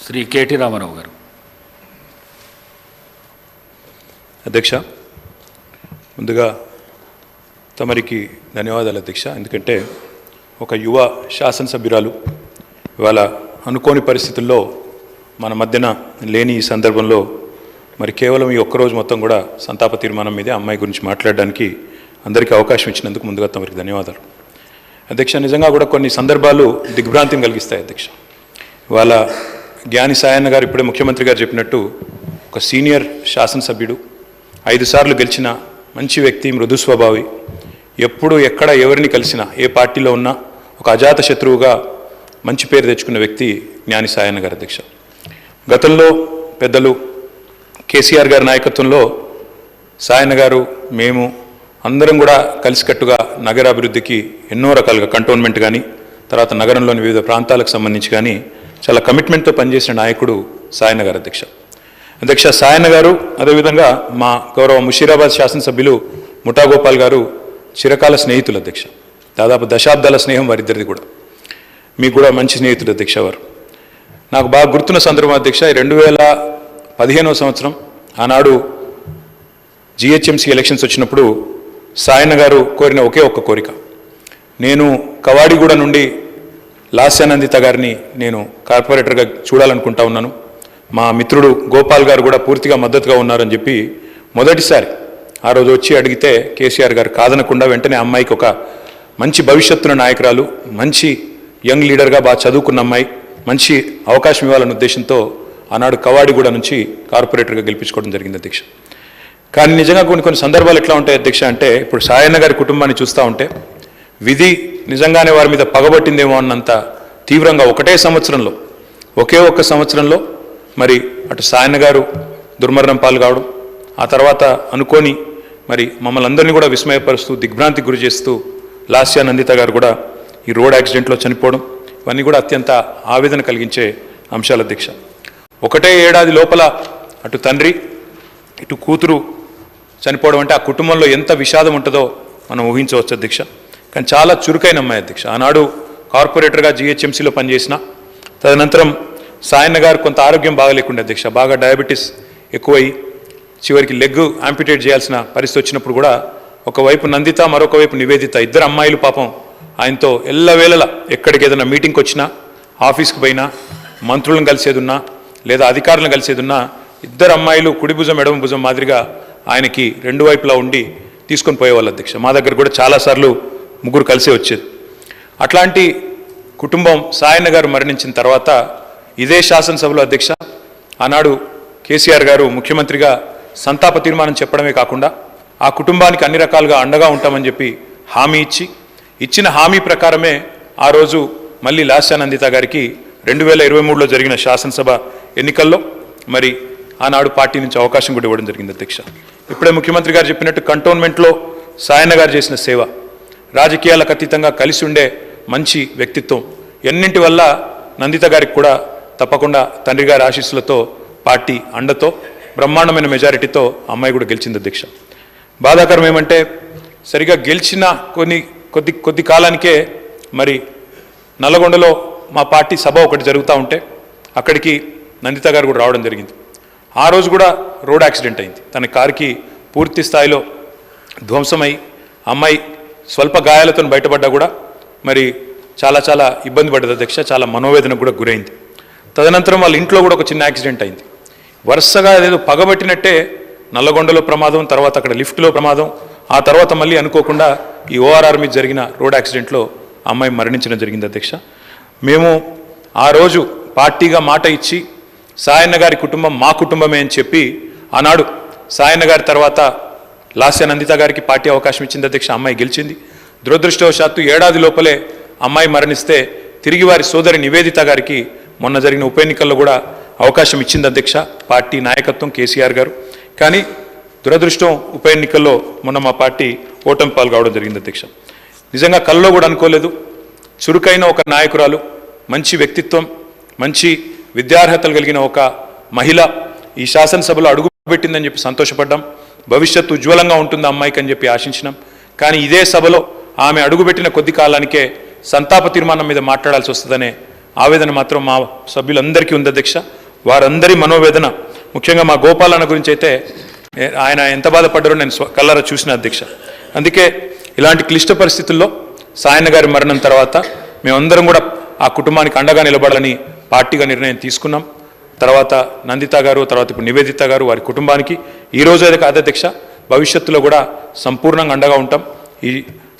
Shri KT Ramarao గారు. అధ్యక్ష, ముందుగా తమరికి ధన్యవాదాలు అధ్యక్ష. ఎందుకంటే ఒక యువ శాసనసభ్యురాలు ఇవాళ అనుకోని పరిస్థితుల్లో మన మధ్యన లేని ఈ సందర్భంలో మరి కేవలం ఈ ఒక్కరోజు మొత్తం కూడా సంతాప తీర్మానం మీదే అమ్మాయి గురించి మాట్లాడడానికి అందరికీ అవకాశం ఇచ్చినందుకు ముందుగా తమరికి ధన్యవాదాలు అధ్యక్ష. నిజంగా కూడా కొన్ని సందర్భాలు దిగ్భ్రాంతిని కలిగిస్తాయి అధ్యక్ష. ఇవాళ జ్ఞాని సాయన్న గారు ఇప్పుడే ముఖ్యమంత్రి గారు చెప్పినట్టు ఒక సీనియర్ శాసనసభ్యుడు, 5 సార్లు గెలిచిన మంచి వ్యక్తి, మృదు స్వభావి, ఎప్పుడు ఎక్కడ ఎవరిని కలిసినా ఏ పార్టీలో ఉన్నా ఒక అజాత శత్రువుగా మంచి పేరు తెచ్చుకున్న వ్యక్తి జ్ఞాని సాయన్న గారు అధ్యక్ష. గతంలో పెద్దలు కేసీఆర్ గారి నాయకత్వంలో సాయన్న గారు మేము అందరం కూడా కలిసికట్టుగా నగరాభివృద్ధికి ఎన్నో రకాలుగా కంటోన్మెంట్ కానీ తర్వాత నగరంలోని వివిధ ప్రాంతాలకు సంబంధించి కానీ చాలా కమిట్మెంట్తో పనిచేసిన నాయకుడు సాయన్న గారు అధ్యక్ష. సాయన్న గారు అదేవిధంగా మా గౌరవ ముషీరాబాద్ శాసనసభ్యులు ముఠా గోపాల్ గారు చిరకాల స్నేహితులు అధ్యక్ష. దాదాపు దశాబ్దాల స్నేహం వారిద్దరిది కూడా. మీకు కూడా మంచి స్నేహితులు అధ్యక్ష వారు. నాకు బాగా గుర్తున్న సందర్భం అధ్యక్ష, 2015వ సంవత్సరం ఆనాడు జిహెచ్ఎంసీ ఎలక్షన్స్ వచ్చినప్పుడు సాయన్న గారు కోరిన ఒకే ఒక్క కోరిక, నేను కవాడిగూడ నుండి లాస్యానందిత గారిని నేను కార్పొరేటర్గా చూడాలనుకుంటా ఉన్నాను, మా మిత్రుడు గోపాల్ గారు కూడా పూర్తిగా మద్దతుగా ఉన్నారని చెప్పి మొదటిసారి ఆ రోజు వచ్చి అడిగితే కేసీఆర్ గారు కాదనకుండా వెంటనే అమ్మాయికి ఒక మంచి భవిష్యత్తున్న నాయకురాలు, మంచి యంగ్ లీడర్గా బాగా చదువుకున్న అమ్మాయి, మంచి అవకాశం ఇవ్వాలన్న ఉద్దేశంతో ఆనాడు కవాడిగూడ నుంచి కార్పొరేటర్గా గెలిపించుకోవడం జరిగింది అధ్యక్ష. కానీ నిజంగా కొన్ని సందర్భాలు ఎట్లా ఉంటాయి అధ్యక్ష అంటే, ఇప్పుడు సాయన్న గారి కుటుంబాన్ని చూస్తూ ఉంటే విధి నిజంగానే వారి మీద పగబట్టిందేమో అన్నంత తీవ్రంగా ఒకే ఒక్క సంవత్సరంలో మరి అటు సాయన్న గారు దుర్మరణం పాలు కావడం, ఆ తర్వాత అనుకోని మరి మమ్మల్ని అందరినీ కూడా విస్మయపరుస్తూ దిగ్భ్రాంతికి గురి చేస్తూ లాస్యానందిత గారు కూడా ఈ రోడ్ యాక్సిడెంట్లో చనిపోవడం, ఇవన్నీ కూడా అత్యంత ఆవేదన కలిగించే అంశాలు అధ్యక్ష. ఒకటే ఏడాది లోపల అటు తండ్రి ఇటు కూతురు చనిపోవడం అంటే ఆ కుటుంబంలో ఎంత విషాదం ఉంటుందో మనం ఊహించవచ్చు అధ్యక్ష. కానీ చాలా చురుకైన అమ్మాయి అధ్యక్ష. ఆనాడు కార్పొరేటర్గా జిహెచ్ఎంసీలో పనిచేసిన, తదనంతరం సాయన్న గారు కొంత ఆరోగ్యం బాగలేకుండా అధ్యక్ష, బాగా డయాబెటీస్ ఎక్కువై చివరికి లెగ్ యాంపిటేట్ చేయాల్సిన పరిస్థితి వచ్చినప్పుడు కూడా ఒకవైపు నందిత మరొకవైపు నివేదిత, ఇద్దరు అమ్మాయిలు పాపం ఆయనతో ఎల్లవేళలా ఎక్కడికి ఏదైనా మీటింగ్కి వచ్చినా, ఆఫీస్కి పోయినా, మంత్రులను కలిసేదున్నా లేదా అధికారులను కలిసేదున్నా ఇద్దరు అమ్మాయిలు కుడి భుజం ఎడమ భుజం మాదిరిగా ఆయనకి రెండు వైపులా ఉండి తీసుకొని పోయేవాళ్ళు అధ్యక్ష. మా దగ్గర కూడా చాలాసార్లు ముగ్గురు కలిసే వచ్చేది. అట్లాంటి కుటుంబం సాయన్న గారు మరణించిన తర్వాత ఇదే శాసనసభలో అధ్యక్ష ఆనాడు కేసీఆర్ గారు ముఖ్యమంత్రిగా సంతాప తీర్మానం చెప్పడమే కాకుండా ఆ కుటుంబానికి అన్ని రకాలుగా అండగా ఉంటామని చెప్పి హామీ ఇచ్చిన హామీ ప్రకారమే ఆ రోజు మళ్ళీ లాస్యానందిత గారికి 2023లో జరిగిన శాసనసభ ఎన్నికల్లో మరి ఆనాడు పార్టీ నుంచి అవకాశం కూడా ఇవ్వడం జరిగింది అధ్యక్ష. ఇప్పుడే ముఖ్యమంత్రి గారు చెప్పినట్టు కంటోన్మెంట్లో సాయన్న గారు చేసిన సేవ, రాజకీయాలకు అతీతంగా కలిసి ఉండే మంచి వ్యక్తిత్వం, ఎన్నింటి వల్ల నందిత గారికి కూడా తప్పకుండా తండ్రి గారి ఆశీస్సులతో పార్టీ అండతో బ్రహ్మాండమైన మెజారిటీతో అమ్మాయి కూడా గెలిచింది అధ్యక్ష. బాధాకరం ఏమంటే సరిగా గెలిచిన కొద్ది కాలానికే మరి నల్లగొండలో మా పార్టీ సభ ఒకటి జరుగుతూ ఉంటే అక్కడికి నందిత గారు కూడా రావడం జరిగింది. ఆ రోజు కూడా రోడ్ యాక్సిడెంట్ అయింది. తన కారుకి పూర్తి స్థాయిలో ధ్వంసమై అమ్మాయి స్వల్ప గాయాలతో బయటపడ్డా కూడా మరి చాలా ఇబ్బంది పడ్డది అధ్యక్ష. చాలా మనోవేదనకు కూడా గురైంది. తదనంతరం వాళ్ళ ఇంట్లో కూడా ఒక చిన్న యాక్సిడెంట్ అయింది. వరుసగా అదేదో పగబట్టినట్టే నల్లగొండలో ప్రమాదం, తర్వాత అక్కడ లిఫ్ట్లో ప్రమాదం, ఆ తర్వాత మళ్ళీ అనుకోకుండా ఈ ఓఆర్ఆర్ మీద జరిగిన రోడ్ యాక్సిడెంట్లో అమ్మాయి మరణించడం జరిగింది అధ్యక్ష. మేము ఆ రోజు పార్టీగా మాట ఇచ్చి సాయన్న గారి కుటుంబం మా కుటుంబమే అని చెప్పి ఆనాడు సాయన్న గారి తర్వాత లాస్యానందిత గారికి పార్టీ అవకాశం ఇచ్చింది అధ్యక్ష. అమ్మాయి గెలిచింది. దురదృష్టవశాత్తు ఏడాది లోపలే అమ్మాయి మరణిస్తే తిరిగి వారి సోదరి నివేదిత గారికి మొన్న జరిగిన ఉప ఎన్నికల్లో కూడా అవకాశం ఇచ్చింది అధ్యక్ష పార్టీ నాయకత్వం, కేసీఆర్ గారు. కానీ దురదృష్టం ఉప ఎన్నికల్లో మొన్న మా పార్టీ ఓటమి పాలు కావడం జరిగింది అధ్యక్ష. నిజంగా కల్లో కూడా అనుకోలేదు. చురుకైన ఒక నాయకురాలు, మంచి వ్యక్తిత్వం, మంచి విద్యార్హతలు కలిగిన ఒక మహిళ ఈ శాసనసభలో అడుగుపెట్టిందని చెప్పి సంతోషపడ్డాం. భవిష్యత్తు ఉజ్వలంగా ఉంటుంది అమ్మాయికి అని చెప్పి ఆశించినాం. కానీ ఇదే సభలో ఆమె అడుగుపెట్టిన కొద్ది కాలానికే సంతాప తీర్మానం మీద మాట్లాడాల్సి వస్తుందనే ఆవేదన మాత్రం మా సభ్యులందరికీ ఉంది అధ్యక్ష. వారందరి మనోవేదన, ముఖ్యంగా మా గోపాలన్న గురించి అయితే ఆయన ఎంత బాధపడ్డారో నేను కళ్ళారా చూసిన అధ్యక్ష. అందుకే ఇలాంటి క్లిష్ట పరిస్థితుల్లో సాయన్న గారి మరణం తర్వాత మేమందరం కూడా ఆ కుటుంబానికి అండగా నిలబడాలని పార్టీగా నిర్ణయం తీసుకున్నాం. తర్వాత నందిత గారు, తర్వాత ఇప్పుడు నివేదిత గారు, వారి కుటుంబానికి ఈ రోజు అయితే కాదు అధ్యక్ష, భవిష్యత్తులో కూడా సంపూర్ణంగా అండగా ఉంటాం. ఈ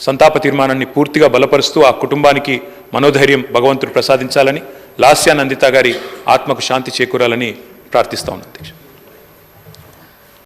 సంతాప తీర్మానాన్ని పూర్తిగా బలపరుస్తూ ఆ కుటుంబానికి మనోధైర్యం భగవంతుడు ప్రసాదించాలని, లాస్యా నందిత గారి ఆత్మకు శాంతి చేకూరాలని ప్రార్థిస్తా ఉన్నాను అధ్యక్ష.